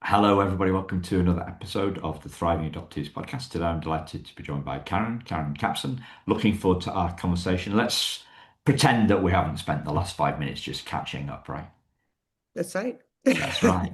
Hello, everybody. Welcome to another episode of the Thriving Adoptees podcast. Today, I'm delighted to be joined by Karen Capson. Looking forward to our conversation. Let's pretend that we haven't spent the last 5 minutes just catching up, right? That's right. That's right.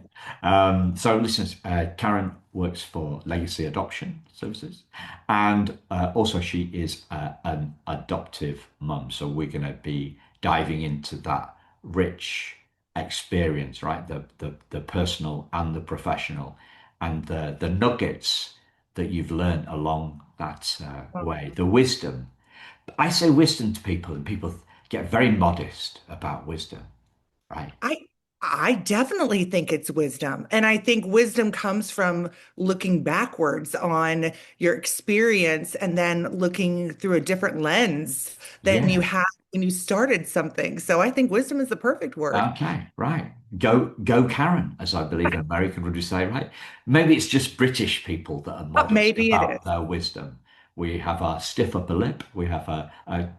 So, listeners, Karen works for Legacy Adoption Services, and also she is an adoptive mum. So, we're going to be diving into that rich experience, right? The personal and the professional, and the nuggets that you've learned along that way. The wisdom. I say wisdom to people, and people get very modest about wisdom, right? I I definitely think it's wisdom. And I think wisdom comes from looking backwards on your experience and then looking through a different lens than you Yeah. had when you started something. So I think wisdom is the perfect word. Okay, right. Go Karen, as I believe an American would say, right? Maybe it's just British people that are modest Maybe it about is. their wisdom. We have our stiff upper lip, we have a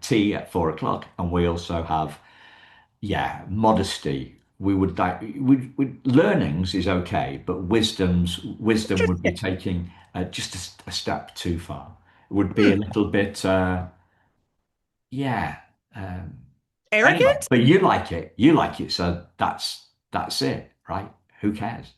tea at 4 o'clock, and we also have, yeah, modesty. We would like learnings is okay, but wisdom would be Interesting. taking just a step too far. It would be Hmm. a little bit, yeah. Um, Anyway, Arrogant? but you like it, so that's it, right? Who cares?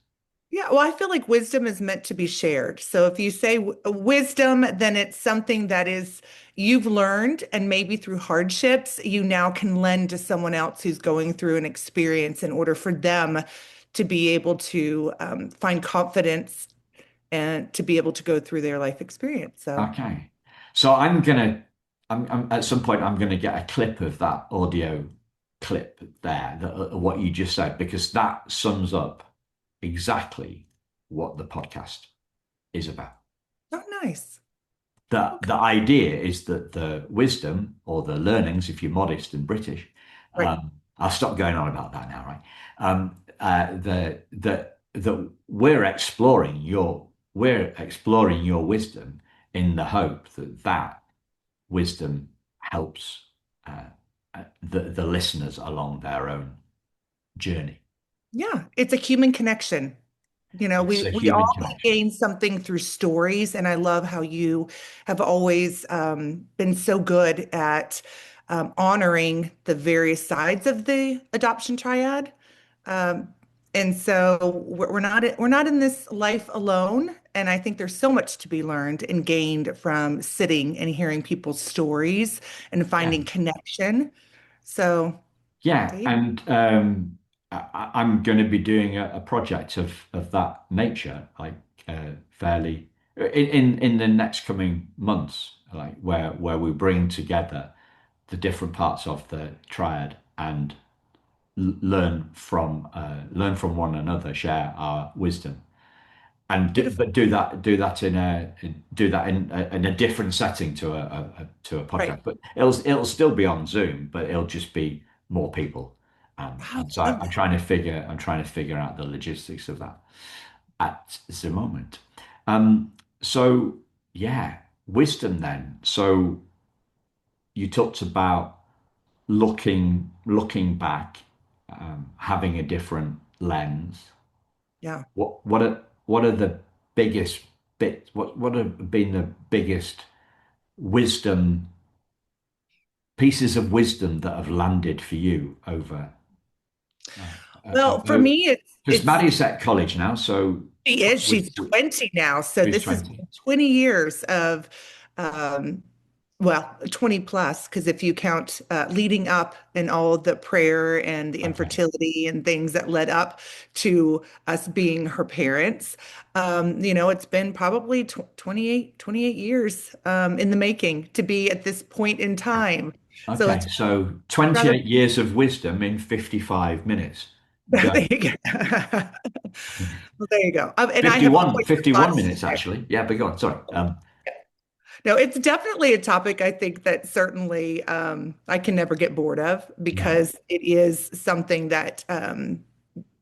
Yeah, well, I feel like wisdom is meant to be shared. So if you say wisdom, then it's something that is you've learned, and maybe through hardships, you now can lend to someone else who's going through an experience in order for them to be able to find confidence and to be able to go through their life experience. So Okay, so I'm at some point I'm gonna get a clip of that audio clip there, what you just said, because that sums up exactly what the podcast is about. oh, nice. The Okay. idea is that the wisdom or the learnings, if you're modest and British, Right. I'll stop going on about that now, right? The we're exploring your wisdom in the hope that that wisdom helps the listeners along their own journey. Yeah, it's a human connection. You know, It's a we human all connection. gain something through stories, and I love how you have always been so good at honoring the various sides of the adoption triad. Um, and so we're not in this life alone, and I think there's so much to be learned and gained from sitting and hearing people's stories and Yeah. finding connection. So Yeah, there you and I'm going to be doing a project of that nature, like fairly in the next coming months, like where we bring together the different parts of the triad and learn from one another, share our wisdom, and beautiful. but do that in a different setting to a Right. podcast. But it'll still be on Zoom, but it'll just be more people. Wow, And so I love I'm trying to figure out the logistics of that at the moment. Um, so yeah, wisdom then. So you talked about looking back, having a different lens. Yeah. What are the biggest bits? What have been the biggest wisdom pieces of wisdom that have landed for you over? Well, for me, Because Maddie's at college now, so she's 20 now. So she's this has 20. been 20 years of, um, well, 20 plus, because if you count leading up and all the prayer and the Okay, infertility and things that led up to us being her parents, it's been probably 28 years in the making to be at this point in time. So okay. it's So rather, 28 years of wisdom in 55 minutes. Go. there you go. Well, there you go. And I have 51, always had 51 lots to minutes say. actually. Yeah, but go on. Sorry. No, it's definitely a topic I think that certainly I can never get bored of No. because it is something that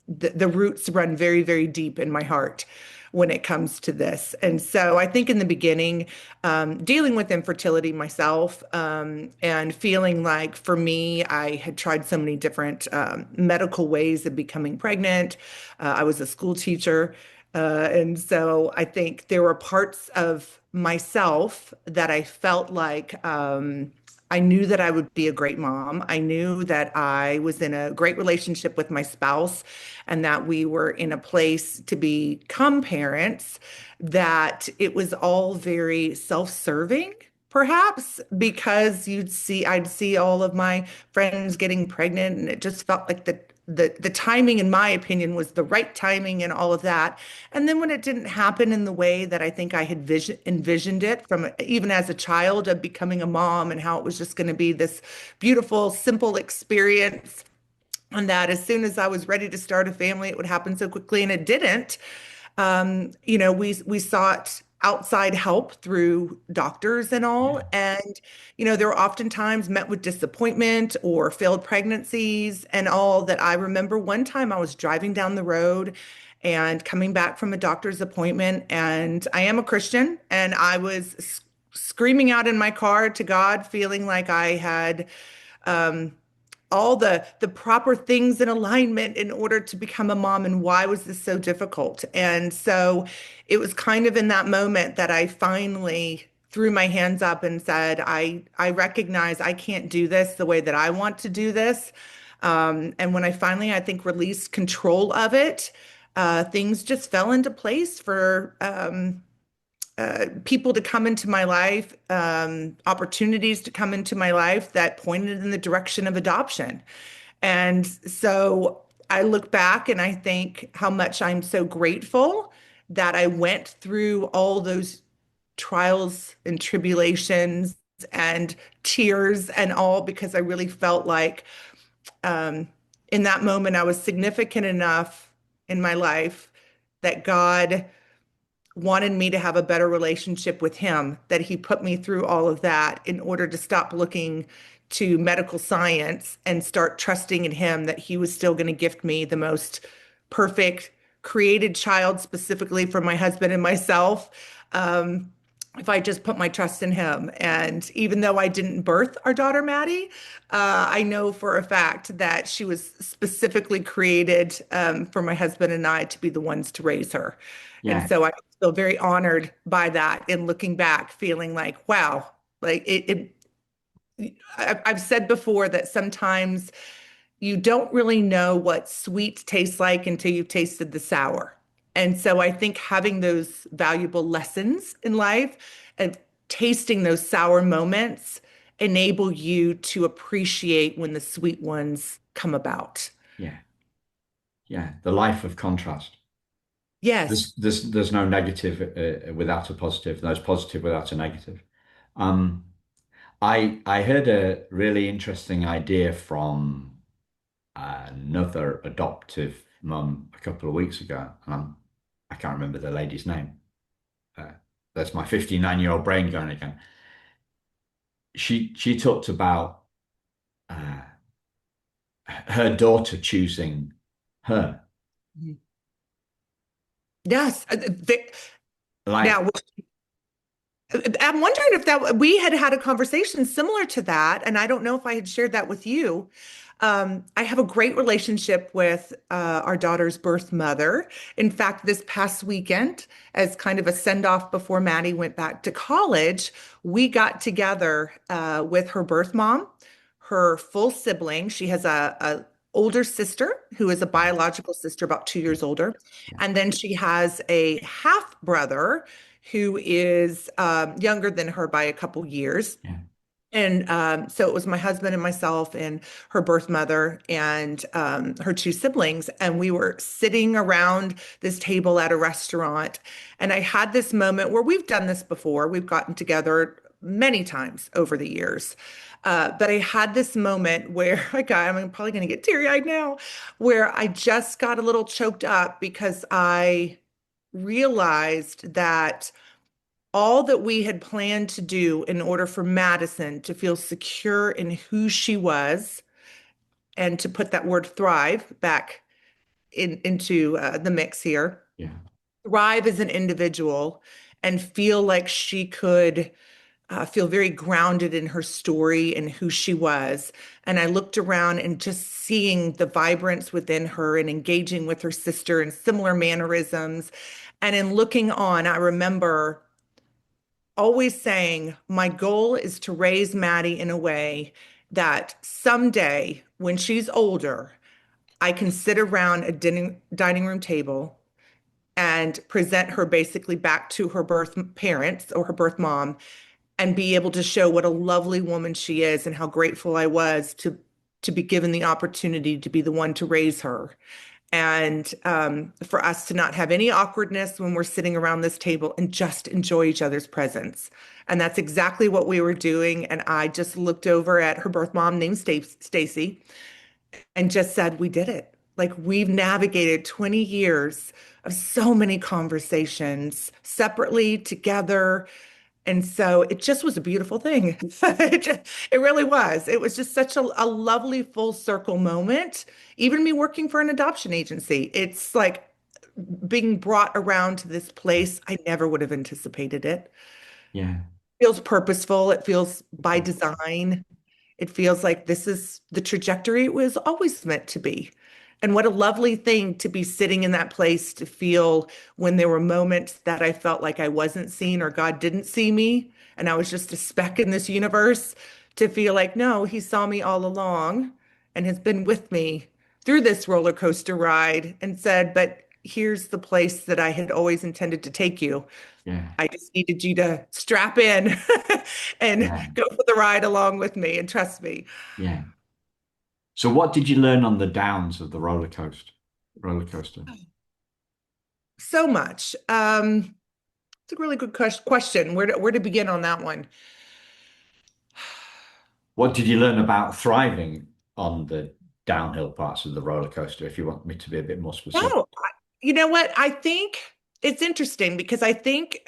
the roots run very, very deep in my heart when it comes to this. And so I think in the beginning, dealing with infertility myself and feeling like for me, I had tried so many different medical ways of becoming pregnant. I was a school teacher. And so I think there were parts of myself that I felt like I knew that I would be a great mom. I knew that I was in a great relationship with my spouse and that we were in a place to become parents, that it was all very self-serving. Perhaps because I'd see all of my friends getting pregnant, and it just felt like the timing, in my opinion, was the right timing and all of that. And then when it didn't happen in the way that I think I had envisioned it from even as a child of becoming a mom and how it was just going to be this beautiful, simple experience, and that as soon as I was ready to start a family, it would happen so quickly, and it didn't. We sought outside help through doctors and all, Yeah, and there were oftentimes met with disappointment or failed pregnancies and all. That I remember one time I was driving down the road and coming back from a doctor's appointment, and I am a Christian, and I was screaming out in my car to God, feeling like I had all the proper things in alignment in order to become a mom, and why was this so difficult? And so it was kind of in that moment that I finally threw my hands up and said, I recognize I can't do this the way that I want to do this. And when I finally, I think, released control of it, things just fell into place for people to come into my life, opportunities to come into my life that pointed in the direction of adoption. And so I look back and I think how much I'm so grateful that I went through all those trials and tribulations and tears and all, because I really felt like um, in that moment I was significant enough in my life that God wanted me to have a better relationship with him, that he put me through all of that in order to stop looking to medical science and start trusting in him, that he was still going to gift me the most perfect created child specifically for my husband and myself. If I just put my trust in him. And even though I didn't birth our daughter, Maddie, I know for a fact that she was specifically created for my husband and I to be the ones to raise her. And yeah, so I feel very honored by that, and looking back, feeling like, wow, like I've said before that sometimes you don't really know what sweet tastes like until you've tasted the sour. And so I think having those valuable lessons in life and tasting those sour moments enable you to appreciate when the sweet ones come about. yeah, yeah. The life of contrast. Yes. There's no negative without a positive. There's positive without a negative. Um, I heard a really interesting idea from another adoptive mum a couple of weeks ago, and I can't remember the lady's name. Uh, that's my 59-year-old brain going again. She talked about uh, her daughter choosing her. Yes. Like, Now, I'm wondering if that we had had a conversation similar to that, and I don't know if I had shared that with you. I have a great relationship with our daughter's birth mother. In fact, this past weekend, as kind of a send off before Maddie went back to college, we got together with her birth mom, her full sibling. She has a older sister who is a yeah, biological sister, about 2 years older, yeah, and then she has a half brother who is younger than her by a couple years. yeah, And so it was my husband and myself and her birth mother and her two siblings. And we were sitting around this table at a restaurant. And I had this moment where we've done this before. We've gotten together many times over the years. But I had this moment where I'm probably going to get teary-eyed now, where I just got a little choked up because I realized that all that we had planned to do in order for Madison to feel secure in who she was and to put that word thrive back into the mix here, yeah, thrive as an individual and feel like she could. feel very grounded in her story and who she was. And I looked around and just seeing the vibrance within her and engaging with her sister and similar mannerisms. And in looking on, I remember always saying, my goal is to raise Maddie in a way that someday when she's older, I can sit around a dining room table and present her basically back to her birth parents or her birth mom and be able to show what a lovely woman she is and how grateful I was to be given the opportunity to be the one to raise her. And for us to not have any awkwardness when we're sitting around this table and just enjoy each other's presence. And that's exactly what we were doing. And I just looked over at her birth mom named Stacy and just said, we did it. Like we've navigated 20 years of so many conversations separately, together. And so it just was a beautiful thing. It really was. It was just such a lovely full circle moment. Even me working for an adoption agency, it's like being brought around to this place. I never would have anticipated it. Yeah. Feels purposeful. It feels by design. It feels like this is the trajectory it was always meant to be. And what a lovely thing to be sitting in that place to feel when there were moments that I felt like I wasn't seen or God didn't see me and I was just a speck in this universe, to feel like, no, he saw me all along and has been with me through this roller coaster ride and said, but here's the place that I had always intended to take you. Yeah. I just needed you to strap in and Yeah. go for the ride along with me and trust me. Yeah. So what did you learn on the downs of the roller coaster? Roller coaster. So much. It's a really good question. Where to begin on that one? What did you learn about thriving on the downhill parts of the roller coaster, if you want me to be a bit more specific? No, you know what? I think it's interesting because I think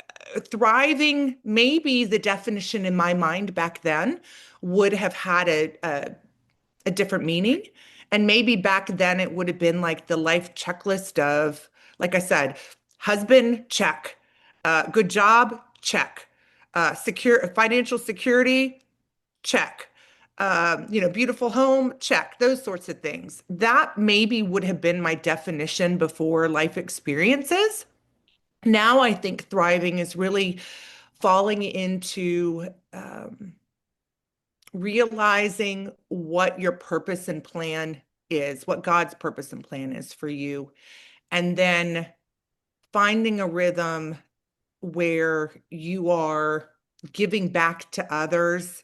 thriving, maybe the definition in my mind back then would have had a different meaning. And maybe back then it would have been like the life checklist of, like I said, husband, check. Good job, check. Secure financial security, check. Beautiful home, check. Those sorts of things. That maybe would have been my definition before life experiences. Now I think thriving is really falling into realizing what your purpose and plan is, what God's purpose and plan is for you, and then finding a rhythm where you are giving back to others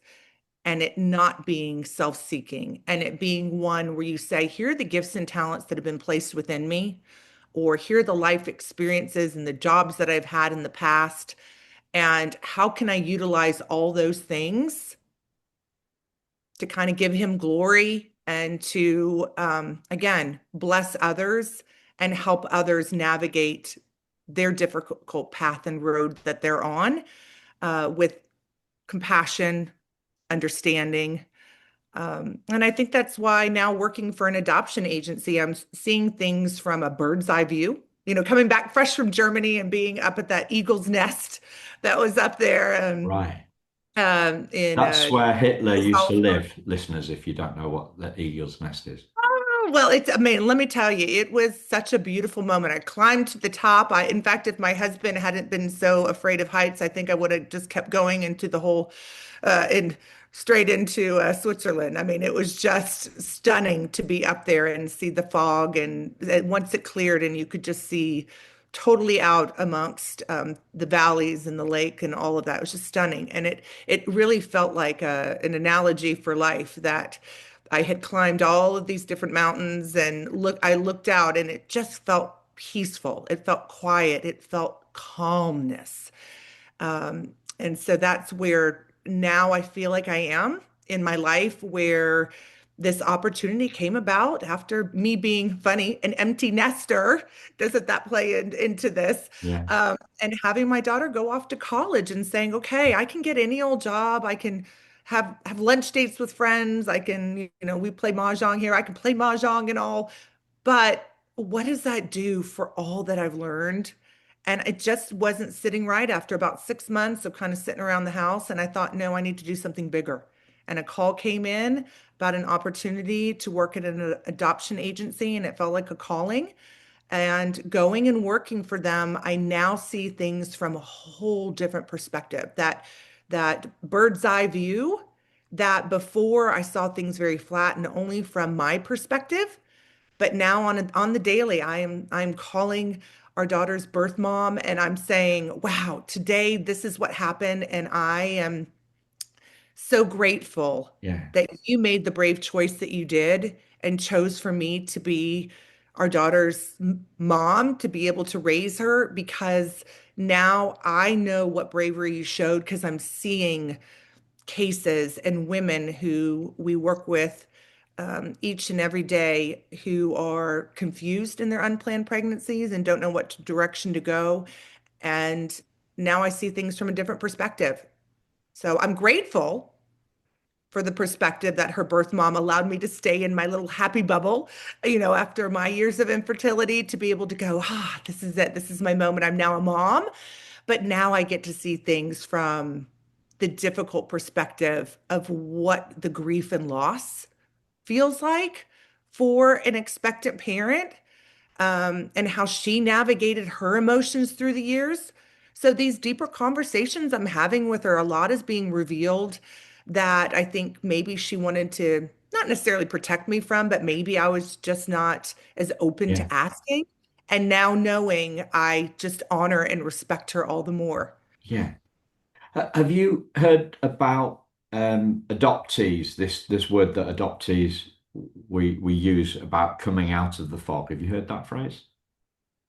and it not being self-seeking and it being one where you say, here are the gifts and talents that have been placed within me, or here are the life experiences and the jobs that I've had in the past, and how can I utilize all those things to kind of give him glory and to, again, bless others and help others navigate their difficult path and road that they're on with compassion, understanding. And I think that's why now working for an adoption agency, I'm seeing things from a bird's eye view. Coming back fresh from Germany and being up at that eagle's nest that was up there Right. in That's where Hitler used to Salisbury. live, listeners, if you don't know what the eagle's nest is. Well, I mean, let me tell you, it was such a beautiful moment. I climbed to the top. In fact, if my husband hadn't been so afraid of heights, I think I would have just kept going into the whole, in straight into Switzerland. I mean, it was just stunning to be up there and see the fog. And once it cleared, and you could just see totally out amongst the valleys and the lake and all of that. It was just stunning, and it really felt like an analogy for life that. I had climbed all of these different mountains and I looked out and it just felt peaceful. It felt quiet. It felt calmness. And so that's where now I feel like I am in my life, where this opportunity came about after me being funny, an empty nester. Doesn't that play into this? Yeah. And having my daughter go off to college and saying, okay, I can get any old job. I can have lunch dates with friends. I can, we play mahjong here. I can play mahjong and all. But what does that do for all that I've learned And it just wasn't sitting right after about 6 months of kind of sitting around the house. And I thought, no, I need to do something bigger. And a call came in about an opportunity to work at an adoption agency, and it felt like a calling. And going and working for them, I now see things from a whole different perspective. That bird's eye view that before I saw things very flat and only from my perspective, but now on the daily, I'm calling our daughter's birth mom and I'm saying, "Wow, today this is what happened, and I am so grateful Yeah. that you made the brave choice that you did and chose for me to be our daughter's mom, to be able to raise her, because now I know what bravery you showed because I'm seeing cases and women who we work with each and every day who are confused in their unplanned pregnancies and don't know what direction to go. And now I see things from a different perspective. So I'm grateful for the perspective that her birth mom allowed me to stay in my little happy bubble, after my years of infertility, to be able to go, this is it. This is my moment. I'm now a mom. But now I get to see things from the difficult perspective of what the grief and loss feels like for an expectant parent, and how she navigated her emotions through the years. So these deeper conversations I'm having with her, a lot is being revealed that I think maybe she wanted to not necessarily protect me from, but maybe I was just not as open Yeah. to asking. And now knowing, I just honor and respect her all the more. Yeah. Have you heard about adoptees? This word that adoptees we use about coming out of the fog. Have you heard that phrase?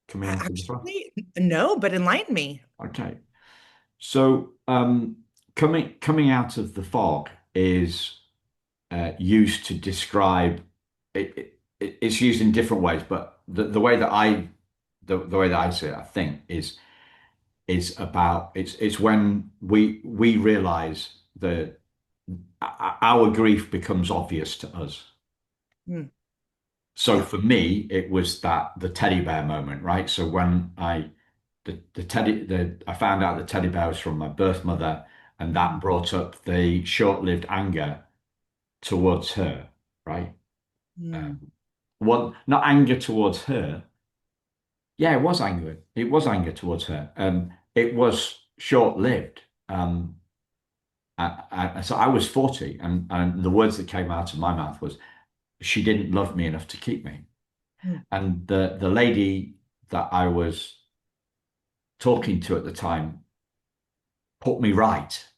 Coming out of the fog. Actually, no, but enlighten me. Okay. So coming out of the fog is used to describe it's used in different ways, but the way that the way that I see it, I think, is about it's when we realize that our grief becomes obvious to us. Hmm. So Yeah. for me, it was that the teddy bear moment, right? So when I found out the teddy bear was from my birth mother, and that Mhm. brought up the short-lived anger towards her, right? Hmm. Well, not anger towards her. Yeah, it was anger. It was anger towards her. It was short-lived. So I was 40, and the words that came out of my mouth was, "She didn't love me enough to keep me." Hmm. And the lady that I was talking to at the time put me right,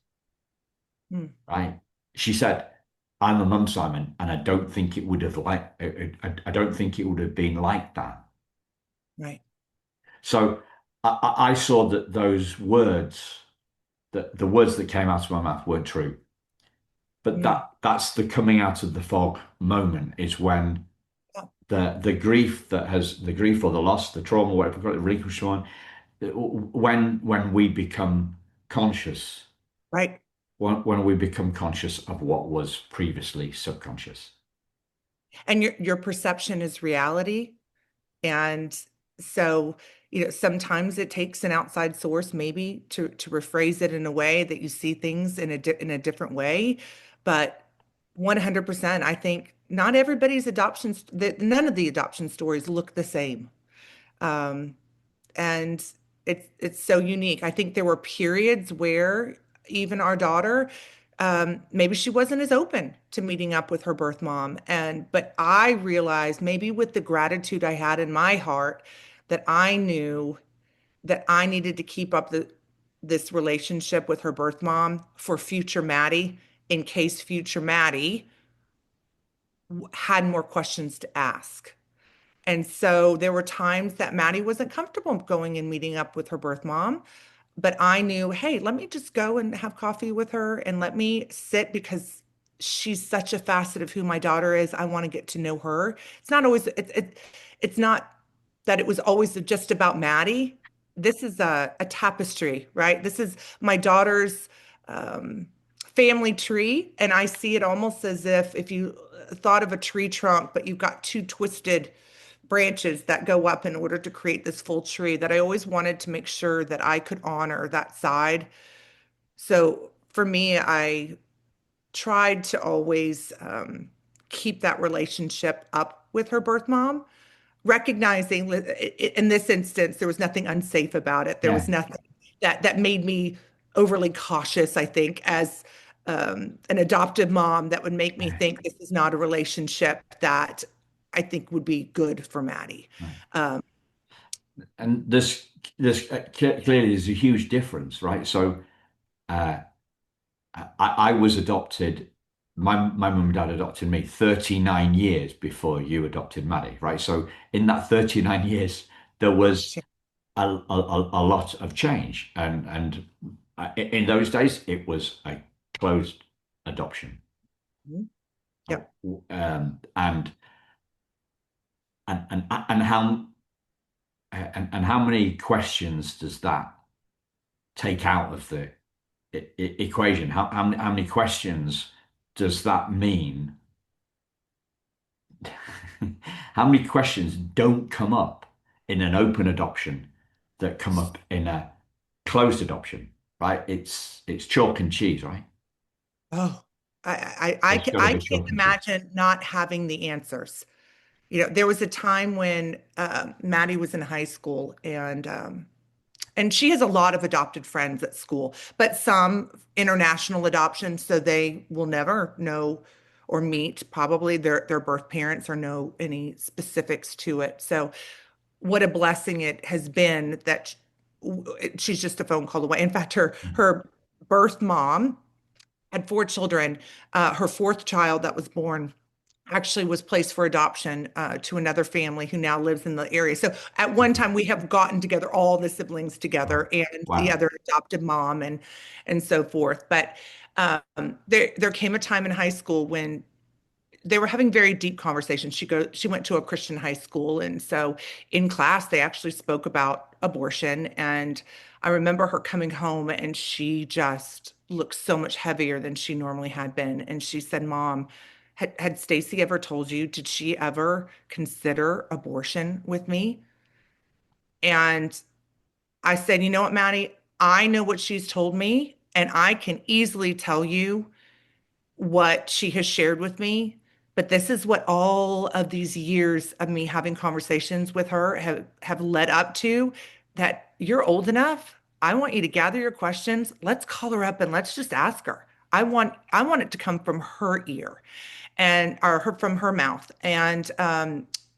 Hmm. right? She said, "I'm a mum, Simon, and I don't think it would have I don't think it would have been like that." Right. So I saw that those words, that the words that came out of my mouth weren't true. But Hmm. that's the coming out of the fog moment, is when Yeah. the grief that has the grief or the loss, the trauma, whatever you call it, reconstruction, when we become conscious, Right. when we become conscious of what was previously subconscious. And your perception is reality. And so, sometimes it takes an outside source maybe to rephrase it in a way that you see things in a different way. But 100%, I think not everybody's that none of the adoption stories look the same. Um, and it's so unique. I think there were periods where even our daughter, maybe she wasn't as open to meeting up with her birth mom, and but I realized maybe with the gratitude I had in my heart that I knew that I needed to keep up this relationship with her birth mom for future Maddie, in case future Maddie had more questions to ask. And so there were times that Maddie wasn't comfortable going and meeting up with her birth mom, but I knew, hey, let me just go and have coffee with her and let me sit, because she's such a facet of who my daughter is. I want to get to know her. It's not always it's not that it was always just about Maddie. This is a tapestry, right? This is my daughter's um, family tree, and I see it almost as if you thought of a tree trunk, but you've got two twisted branches that go up in order to create this full tree that I always wanted to make sure that I could honor that side. So for me, I tried to always keep that relationship up with her birth mom, recognizing in this instance there was nothing unsafe about it. There was Yeah. nothing that made me overly cautious, I think, as an adoptive mom that would make me Yeah. think this is not a relationship that I think would be good for Maddie. Right. Um, And this clearly is a huge difference, right? So uh, I was adopted. My mum and dad adopted me 39 years before you adopted Maddie, right? So in that 39 years, there was a lot of change, and in those days, it was a closed adoption. Oh, Yep. and how and how many questions does that take out of the equation? How many questions does that mean? How many questions don't come up in an open adoption that come up in a closed adoption, right? It's chalk and cheese, right? Oh, It's got to I be can't chalk and cheese. imagine not having the answers. There was a time when Maddie was in high school, and she has a lot of adopted friends at school, but some international adoption, so they will never know or meet probably their birth parents or know any specifics to it. So what a blessing it has been that she's just a phone call away. In fact, her birth mom had four children. Her fourth child that was born actually was placed for adoption to another family who now lives in the area. So at one time we have gotten together all the siblings Wow. together and the Wow. other adopted mom and so forth. But there came a time in high school when they were having very deep conversations. She went to a Christian high school, and so in class they actually spoke about abortion. And I remember her coming home, and she just looked so much heavier than she normally had been. And she said, "Mom, had Stacy ever told you? Did she ever consider abortion with me?" And I said, "You know what, Maddie? I know what she's told me, and I can easily tell you what she has shared with me. But this is what all of these years of me having conversations with her have led up to, that you're old enough. I want you to gather your questions. Let's call her up and let's just ask her. I want it to come from her ear and or her from her mouth." And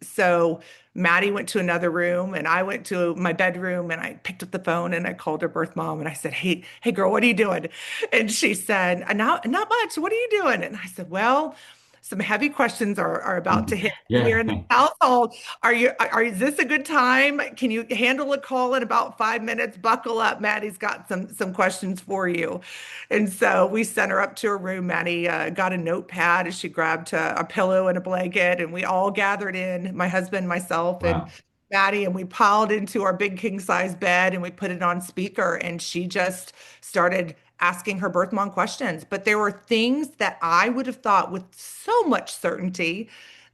so Maddie went to another room and I went to my bedroom and I picked up the phone and I called her birth mom and I said, "Hey girl, what are you doing?" And she said, not much. What are you doing?" And I said, "Well, some heavy questions are about to hit here Yeah. in the household. Is this a good time? Can you handle a call in about 5 minutes? Buckle up. Maddie's got some questions for you." And so we sent her up to her room. Maddie got a notepad as she grabbed a pillow and a blanket, and we all gathered in, my husband, myself, and Wow. Maddie, and we piled into our big king size bed and we put it on speaker. And she just started asking her birth mom questions. But there were things that I would have thought with so much certainty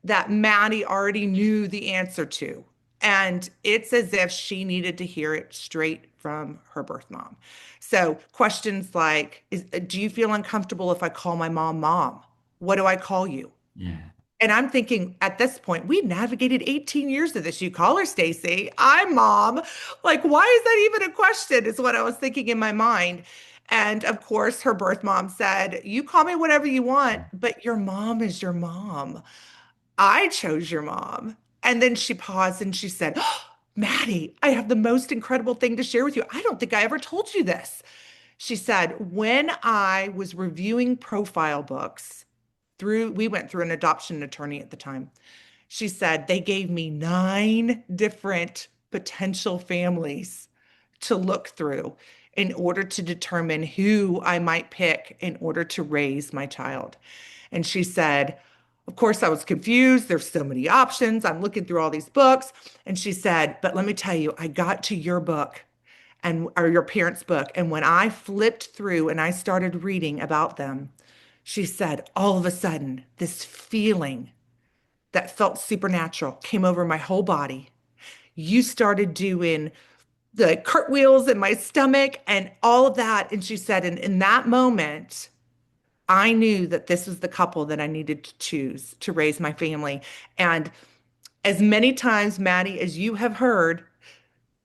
that Maddie already knew the answer to. And it's as if she needed to hear it straight from her birth mom. So questions like, do you feel uncomfortable if I call my mom mom? What do I call you? Yeah. And I'm thinking at this point, we navigated 18 years of this. You call her Stacy. I'm mom. Like, why is that even a question? Is what I was thinking in my mind. And of course, her birth mom said, "You call me whatever you want, but your mom is your mom. I chose your mom." And then she paused and she said, "Oh, Maddie, I have the most incredible thing to share with you. I don't think I ever told you this." She said, "When I was reviewing profile books we went through an adoption attorney at the time. She said they gave me 9 different potential families to look through in order to determine who I might pick in order to raise my child." And she said, "Of course, I was confused. There's so many options. I'm looking through all these books." And she said, "But let me tell you, I got to your book and or your parents' book. And when I flipped through and I started reading about them," she said, "all of a sudden, this feeling that felt supernatural came over my whole body. You started doing the cartwheels in my stomach and all of that. And she said, and in that moment, I knew that this was the couple that I needed to choose to raise my family. And as many times, Maddie, as you have heard,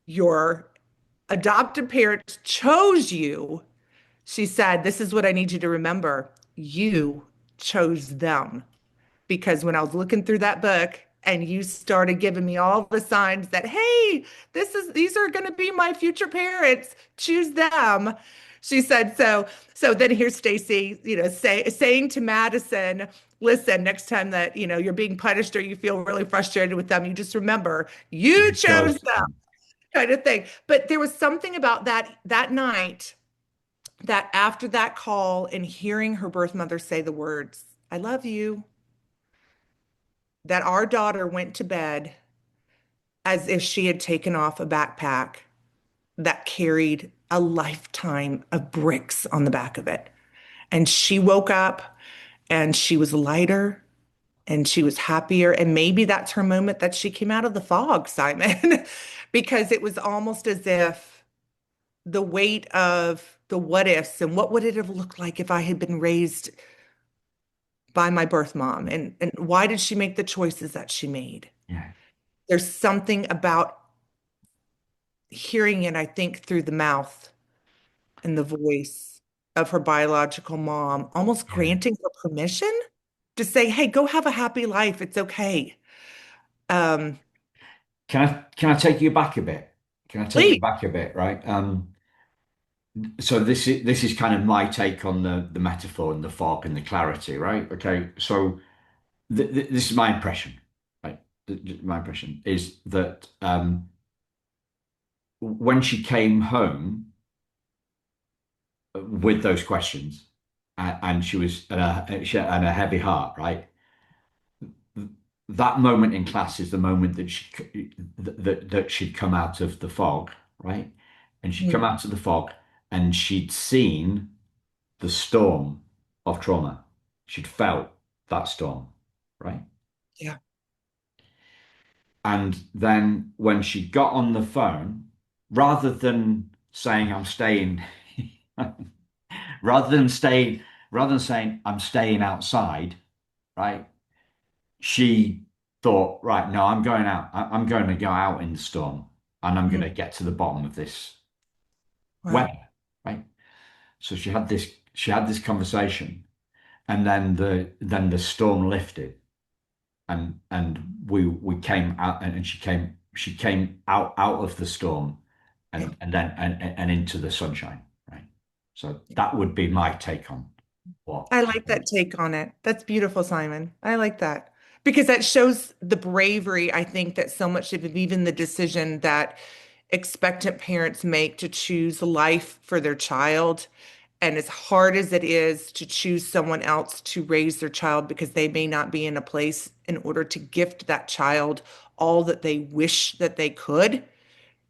your adoptive parents chose you. She said, this is what I need you to remember. You chose them. Because when I was looking through that book and you started giving me all the signs that, hey, these are going to be my future parents, choose them. She said, so then here's Stacy, saying to Madison, listen, next time that, you're being punished or you feel really frustrated with them, you just remember you You chose chose them them. kind of thing. But there was something about that night that after that call and hearing her birth mother say the words, I love you, that our daughter went to bed as if she had taken off a backpack that carried a lifetime of bricks on the back of it. And she woke up and she was lighter and she was happier. And maybe that's her moment that she came out of the fog, Simon, because it was almost as if the weight of the what ifs and what would it have looked like if I had been raised by my birth mom and why did she make the choices that she made? Yeah, There's something about hearing it, I think, through the mouth and the voice of her biological mom, almost yeah. granting her permission to say, hey, go have a happy life. It's okay. Um, Can I take you back a bit? Can I take you please. back a bit, right? So this is kind of my take on the metaphor and the fog and the clarity, right? Okay, so this is my impression, right? My impression is that when she came home with those questions, and she had a heavy heart, right? That moment in class is the moment that she'd come out of the fog, right? And she'd come Mm, out of the fog and she'd seen the storm of trauma. She'd felt that storm, right? yeah. And then when she got on the phone, rather than saying I'm staying, rather than staying, rather than saying I'm staying outside, right? She thought, right, no, I'm going out. I'm going to go out in the storm and I'm going Mm, to get to the bottom of this wow. weather, right? So she had this conversation, and then the storm lifted, and we came out, and she came out of the storm, Yeah. and into the sunshine, right? So that would be my take on what I like happened. that take on it. That's beautiful, Simon. I like that because that shows the bravery, I think, that so much of even the decision that expectant parents make to choose life for their child. And as hard as it is to choose someone else to raise their child because they may not be in a place in order to gift that child all that they wish that they could,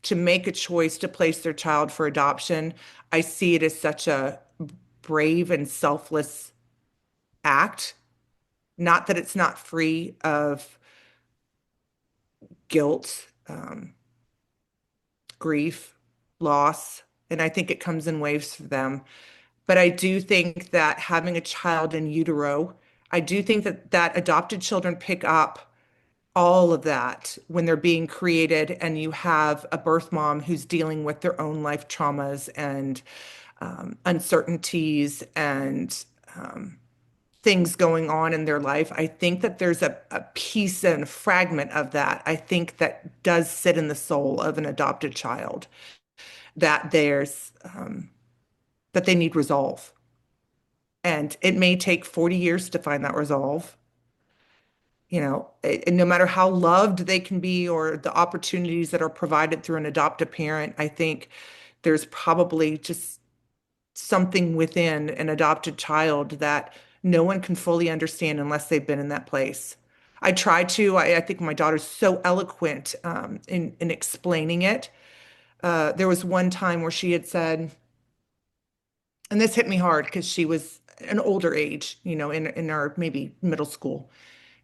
to make a choice to place their child for adoption, I see it as such a brave and selfless act. Not that it's not free of guilt, grief, loss, and I think it comes in waves for them. But I do think that having a child in utero, I do think that adopted children pick up all of that when they're being created, and you have a birth mom who's dealing with their own life traumas and uncertainties and things going on in their life. I think that there's a piece and a fragment of that. I think that does sit in the soul of an adopted child that that they need resolve. And it may take 40 years to find that resolve. And no matter how loved they can be or the opportunities that are provided through an adoptive parent, I think there's probably just something within an adopted child that no one can fully understand unless they've been in that place. I try to. I think my daughter's so eloquent in explaining it. There was one time where she had said, and this hit me hard because she was an older age, in our maybe middle school.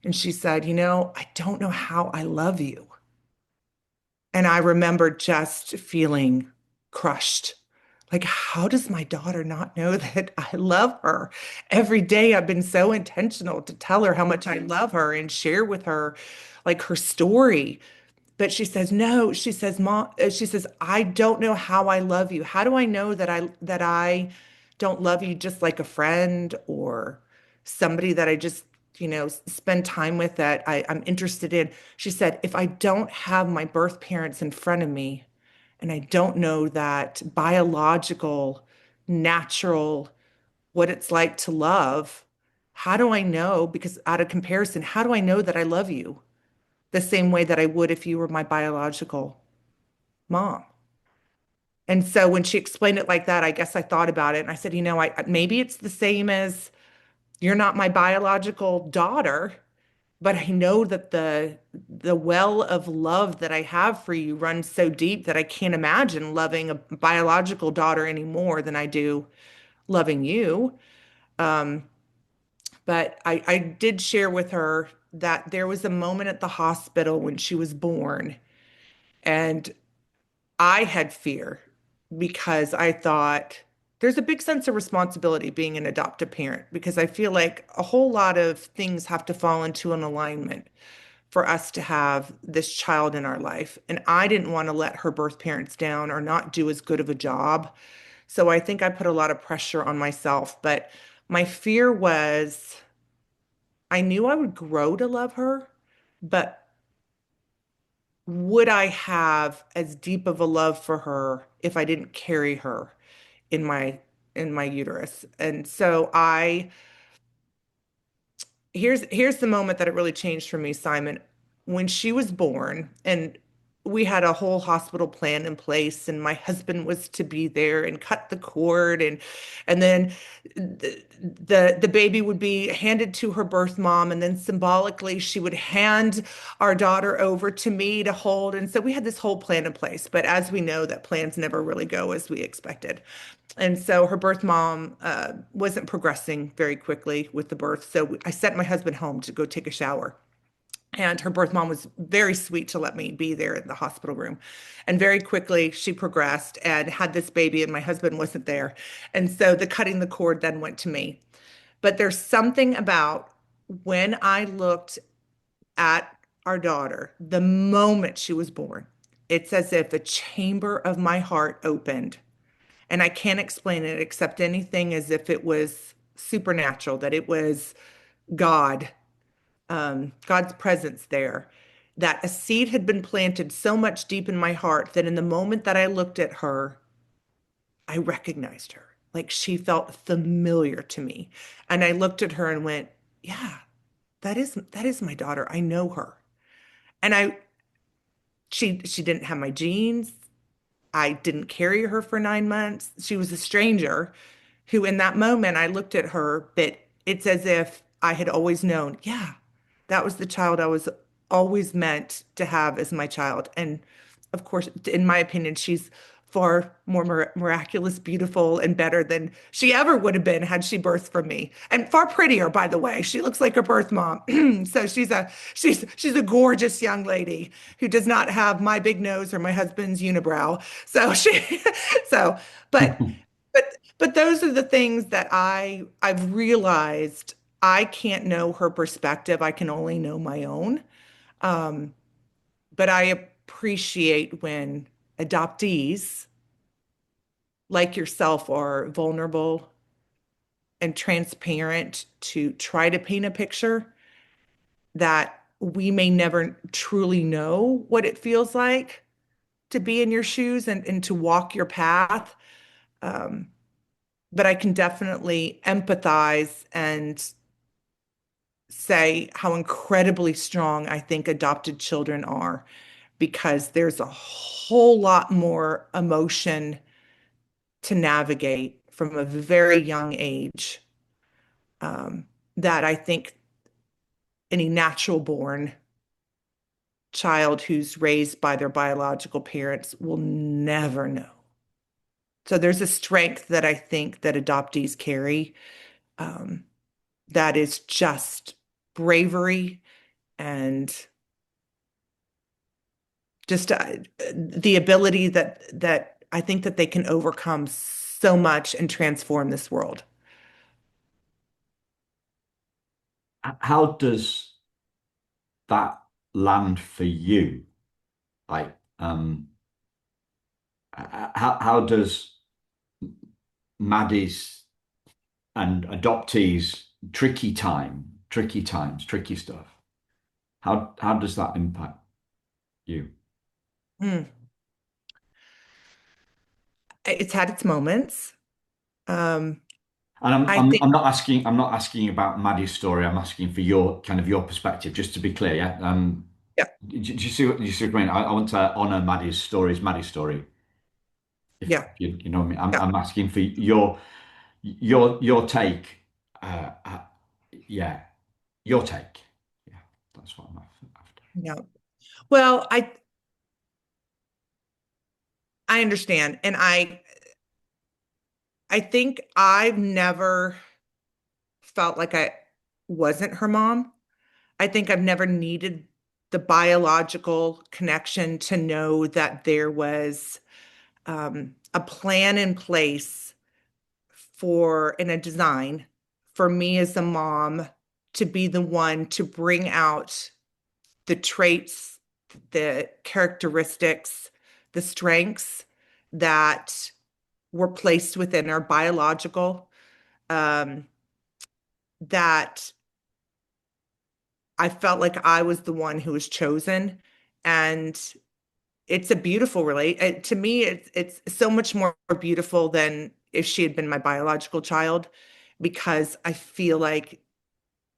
And she said, I don't know how I love you. And I remember just feeling crushed. Like, how does my daughter not know that I love her? Every day I've been so intentional to tell her how much I love her and share with her like her story. But she says, no, she says, Mom, she says, I don't know how I love you. How do I know that I don't love you just like a friend or somebody that I just, spend time with that I'm interested in? She said, if I don't have my birth parents in front of me and I don't know that biological, natural, what it's like to love, how do I know? Because out of comparison, how do I know that I love you the same way that I would if you were my biological mom? And so when she explained it like that, I guess I thought about it and I said, maybe it's the same as you're not my biological daughter, but I know that the well of love that I have for you runs so deep that I can't imagine loving a biological daughter any more than I do loving you. Um, but I did share with her that there was a moment at the hospital when she was born, and I had fear because I thought there's a big sense of responsibility being an adoptive parent because I feel like a whole lot of things have to fall into an alignment for us to have this child in our life. And I didn't want to let her birth parents down or not do as good of a job. So I think I put a lot of pressure on myself. But my fear was I knew I would grow to love her, but would I have as deep of a love for her if I didn't carry her in my uterus? And so I here's the moment that it really changed for me, Simon. When she was born, and we had a whole hospital plan in place, and my husband was to be there and cut the cord, and then the baby would be handed to her birth mom, and then symbolically she would hand our daughter over to me to hold. And so we had this whole plan in place. But as we know, that plans never really go as we expected. And so her birth mom wasn't progressing very quickly with the birth. So I sent my husband home to go take a shower. And her birth mom was very sweet to let me be there in the hospital room. And very quickly, she progressed and had this baby, and my husband wasn't there. And so the cutting the cord then went to me. But there's something about when I looked at our daughter, the moment she was born, it's as if a chamber of my heart opened, and I can't explain it except anything as if it was supernatural, that it was God, God's presence there, that a seed had been planted so much deep in my heart that in the moment that I looked at her, I recognized her. Like she felt familiar to me. And I looked at her and went, yeah, that is my daughter. I know her. And she didn't have my genes. I didn't carry her for 9 months. She was a stranger who, in that moment, I looked at her, but it's as if I had always known, yeah, that was the child I was always meant to have as my child. And of course, in my opinion, she's far more miraculous, beautiful, and better than she ever would have been had she birthed from me. And far prettier, by the way. She looks like her birth mom. So she's a gorgeous young lady who does not have my big nose or my husband's unibrow. So she so but but those are the things that I've realized I can't know her perspective. I can only know my own. Um, but I appreciate when adoptees like yourself are vulnerable and transparent to try to paint a picture that we may never truly know what it feels like to be in your shoes and to walk your path. Um, but I can definitely empathize and say how incredibly strong I think adopted children are because there's a whole lot more emotion to navigate from a very young age, um, that I think any natural born child who's raised by their biological parents will never know. So there's a strength that I think that adoptees carry, um, that is just bravery, and just the ability that I think that they can overcome so much and transform this world. How does that land for you? Like, how does Maddie's and adoptees tricky times, tricky stuff? How does that impact you? Mm. It's had its moments. Um, And I think, I'm not asking about Maddie's story. I'm asking for your kind of your perspective, just to be clear. Yeah. yeah, Do you see what I mean? I want to honor Maddie's story, is Maddie's story. yeah, You know what I mean? yeah. I'm asking for your take. Uh, yeah, your take. Yeah, that's what I'm after. Yeah. Well, I understand, and I think I've never felt like I wasn't her mom. I think I've never needed the biological connection to know that there was a plan in place for and a design for me as a mom to be the one to bring out the traits, the characteristics, the strengths that were placed within our biological, um, that I felt like I was the one who was chosen. And it's a beautiful relate. To me, it's so much more beautiful than if she had been my biological child, because I feel like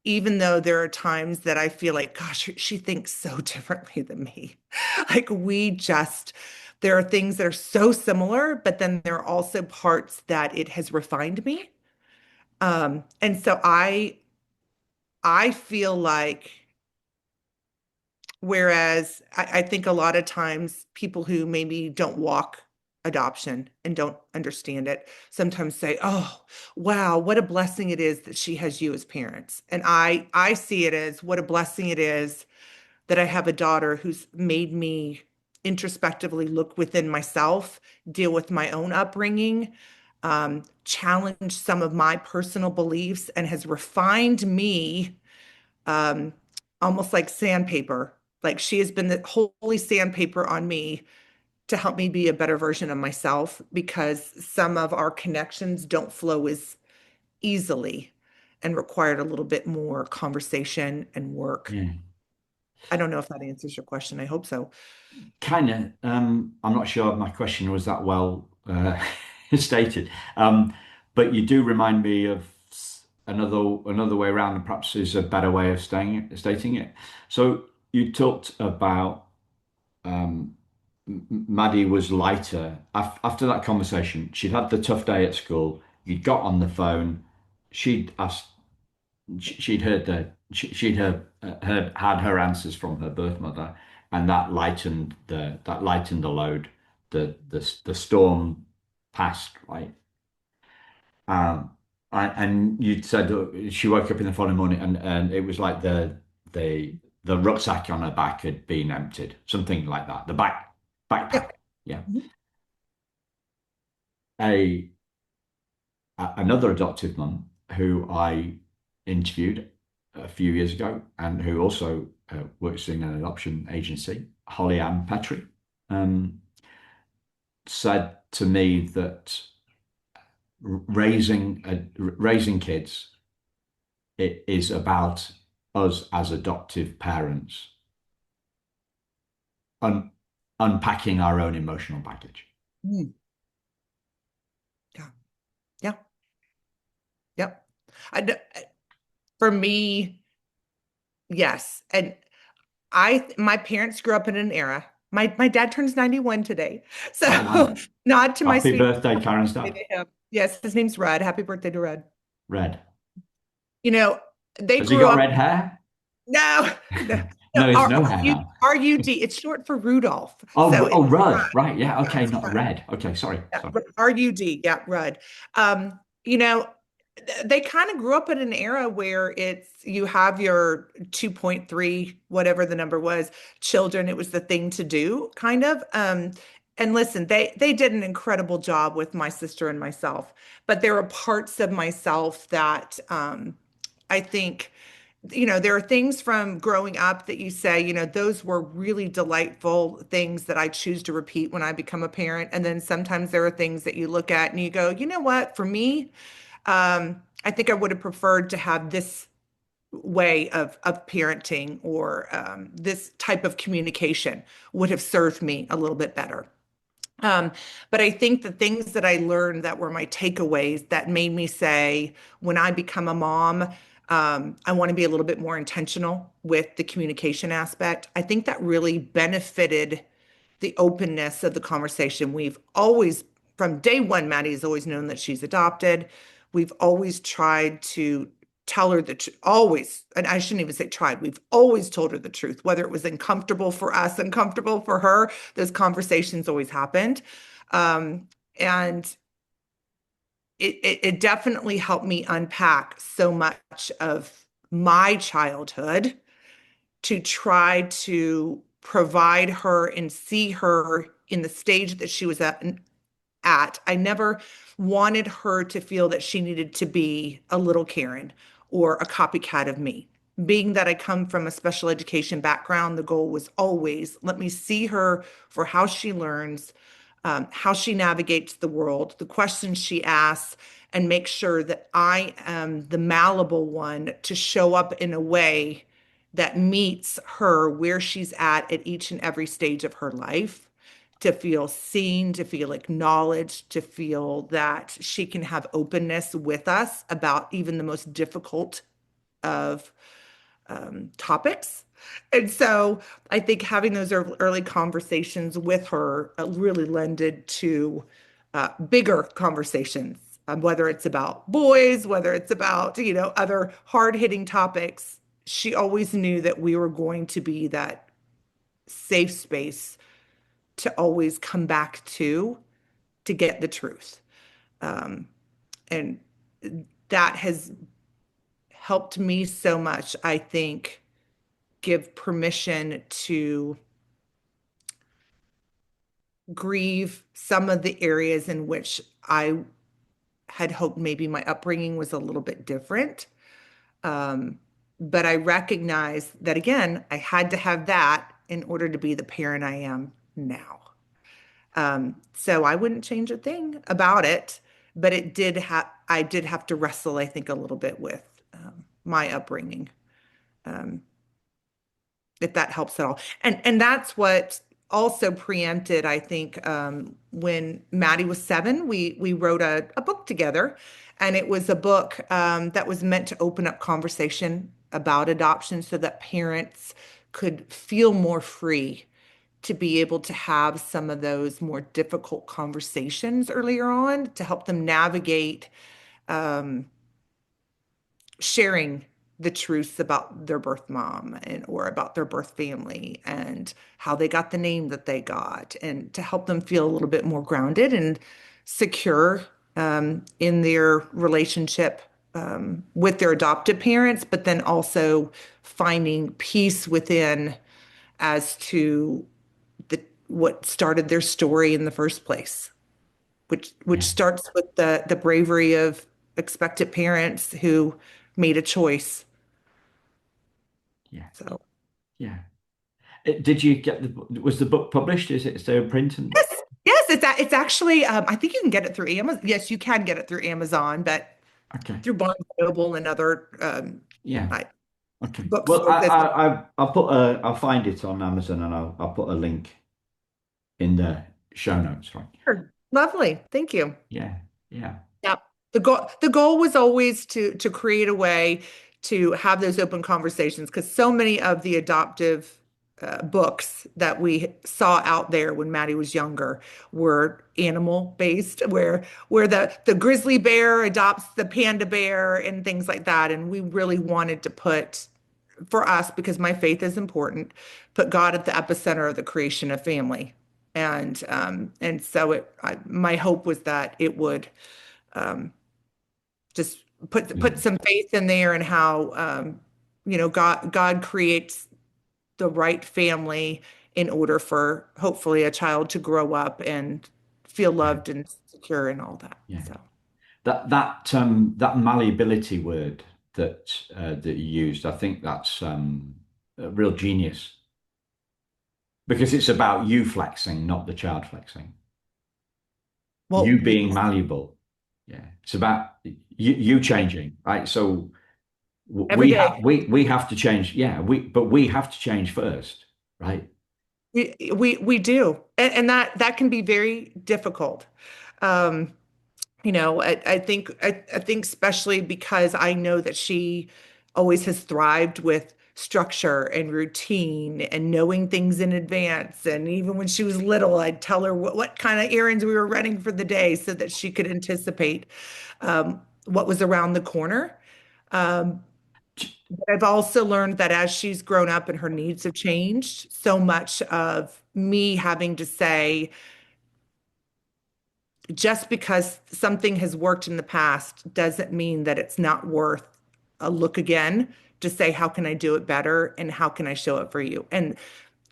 even though there are times that I feel like, gosh, she thinks so differently than me. Like there are things that are so similar, but then there are also parts that it has refined me. And so I feel like, whereas I think a lot of times people who maybe don't walk adoption and don't understand it sometimes say, "Oh, wow, what a blessing it is that she has you as parents." And I see it as what a blessing it is that I have a daughter who's made me introspectively look within myself, deal with my own upbringing, challenge some of my personal beliefs, and has refined me, um, almost like sandpaper. Like she has been the holy sandpaper on me to help me be a better version of myself, because some of our connections don't flow as easily and required a little bit more conversation and work. Yeah. I don't know if that answers your question. I hope so. Kind of. I'm not sure my question was that well stated. But you do remind me of another way around, and perhaps is a better way of stating it. So you talked about Maddie was lighter after that conversation. She'd had the tough day at school. You'd got on the phone. She'd asked. She'd heard she'd heard had her answers from her birth mother, and that lightened the load. The storm passed, right? Um, and you said that she woke up in the following morning, and it was like the rucksack on her back had been emptied, something like that. The Yeah. backpack, yeah. Mhm. A Another adoptive mum who I interviewed a few years ago and who also works in an adoption agency, Holly Ann Petrie, um, said to me that raising kids, it is about us as adoptive parents un unpacking our own emotional baggage. Mm. Yeah. Yeah. Yep. For me, yes. And my parents grew up in an era. My dad turns 91 today. Oh So wow! nod to my Happy sweet birthday, Karen's birthday dad. to him. Yes, his name's Red. Happy birthday to Red. Red. You know, they Has he grew got up. red hair? No, no, no. No, he has no hair now. RUD. It's short for Rudolph. Oh, So it's oh, Rudd. Right. Yeah. yeah, Okay. it's Not Rudd. red. Okay. Sorry. Yeah, Sorry. RUD. Yeah, Rudd. You know, They kind of grew up in an era where you have your 2.3, whatever the number was, children. It was the thing to do, kind of. And listen, they did an incredible job with my sister and myself, but there are parts of myself that I think, there are things from growing up that you say, those were really delightful things that I choose to repeat when I become a parent. And then sometimes there are things that you look at and you go, you know what, for me, I think I would have preferred to have this way of parenting, or this type of communication would have served me a little bit better. Um, but I think the things that I learned that were my takeaways that made me say, when I become a mom, I want to be a little bit more intentional with the communication aspect. I think that really benefited the openness of the conversation. We've always, from day one, Maddie has always known that she's adopted. We've always tried to tell her the truth, always, and I shouldn't even say tried, we've always told her the truth, whether it was uncomfortable for us, uncomfortable for her, those conversations always happened. And it definitely helped me unpack so much of my childhood to try to provide her and see her in the stage that she was at. I never wanted her to feel that she needed to be a little Karen or a copycat of me. Being that I come from a special education background, the goal was always let me see her for how she learns, how she navigates the world, the questions she asks, and make sure that I am the malleable one to show up in a way that meets her where she's at each and every stage of her life, to feel seen, to feel acknowledged, to feel that she can have openness with us about even the most difficult of topics. And so I think having those early conversations with her really lended to bigger conversations, whether it's about boys, whether it's about, other hard-hitting topics. She always knew that we were going to be that safe space to always come back to get the truth. Um, and that has helped me so much, I think, give permission to grieve some of the areas in which I had hoped maybe my upbringing was a little bit different. Um, but I recognize that, again, I had to have that in order to be the parent I am now. So I wouldn't change a thing about it, but I did have to wrestle, I think, a little bit with my upbringing, um, if that helps at all. And that's what also preempted, I think, when Maddie was 7, we wrote a book together, and it was a book that was meant to open up conversation about adoption so that parents could feel more free to be able to have some of those more difficult conversations earlier on to help them navigate um, sharing the truths about their birth mom and or about their birth family and how they got the name that they got, and to help them feel a little bit more grounded and secure in their relationship with their adopted parents, but then also finding peace within as to what started their story in the first place, which Yeah, starts with the bravery of expectant parents who made a choice. yeah, So yeah. Did you get was the book published? Is it still in print? And yes, yes, it's actually I think you can get it through Amazon. Yes, you can get it through Amazon, but okay, through Barnes and Noble and other yeah, like okay. Well, bookstores. As I'll put a I'll find it on Amazon and I'll put a link in the show notes, right? well. Lovely, thank you. Yeah, yeah, Yeah. The goal was always to create a way to have those open conversations, because so many of the adoptive books that we saw out there when Maddie was younger were animal based, where the grizzly bear adopts the panda bear and things like that. And we really wanted to put, for us, because my faith is important, put God at the epicenter of the creation of family. And so my hope was that it would just put some faith in there and how God creates the right family in order for hopefully a child to grow up and feel Yeah, loved and secure and all that. yeah. So, That malleability word that you used, I think that's a real genius because it's about you flexing, not the child flexing. You well, being malleable. Yeah, it's about you changing, right? So every we have day we have to change. Yeah, we have to change first, right? we do, and that can be very difficult. Um, I think especially because I know that she always has thrived with structure and routine and knowing things in advance. And even when she was little, I'd tell her what kind of errands we were running for the day so that she could anticipate what was around the corner. Um, but I've also learned that as she's grown up and her needs have changed, so much of me having to say, just because something has worked in the past doesn't mean that it's not worth a look again to say, how can I do it better and how can I show it for you? And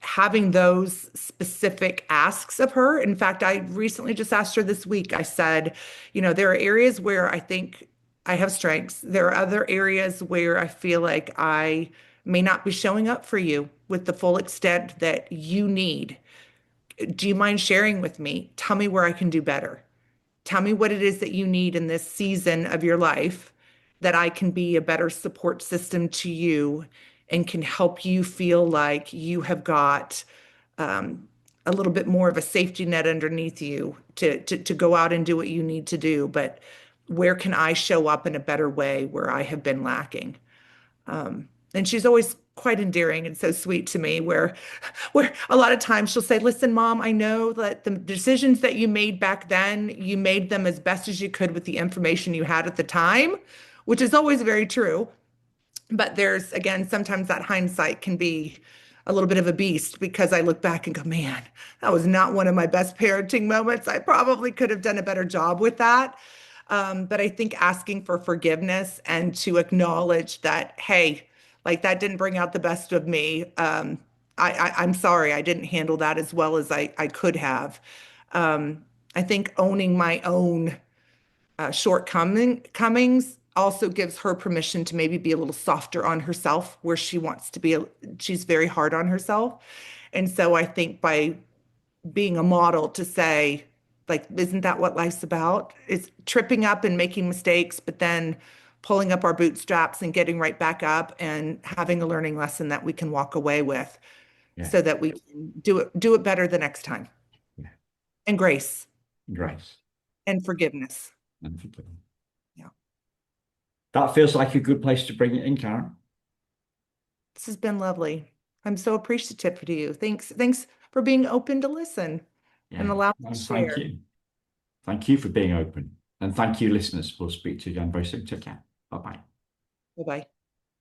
having those specific asks of her. In fact, I recently just asked her this week, I said, there are areas where I think I have strengths. There are other areas where I feel like I may not be showing up for you with the full extent that you need. Do you mind sharing with me? Tell me where I can do better. Tell me what it is that you need in this season of your life that I can be a better support system to you and can help you feel like you have got a little bit more of a safety net underneath you to go out and do what you need to do. But where can I show up in a better way where I have been lacking? And she's always quite endearing and so sweet to me, where a lot of times she'll say, "Listen, Mom, I know that the decisions that you made back then, you made them as best as you could with the information you had at the time," which is always very true. But there's, again, sometimes that hindsight can be a little bit of a beast because I look back and go, man, that was not one of my best parenting moments. I probably could have done a better job with that. But I think asking for forgiveness and to acknowledge that, hey, like that didn't bring out the best of me. I'm sorry, I didn't handle that as well as I could have. I think owning my own shortcomings also gives her permission to maybe be a little softer on herself where she wants to be. She's very hard on herself. And so I think by being a model to say, like, isn't that what life's about? It's tripping up and making mistakes, but then pulling up our bootstraps and getting right back up and having a learning lesson that we can walk away with Yeah, so that we can do it better the next time. yeah. And grace Grace and forgiveness. and forgiveness. Yeah. That feels like a good place to bring it in, Karen. This has been lovely. I'm so appreciative to you. Thanks for being open to listen and Yeah. allow me to No, thank share. you. Thank you for being open. And thank you, listeners. We'll speak to you again very soon. Take care. Bye bye. Bye-bye.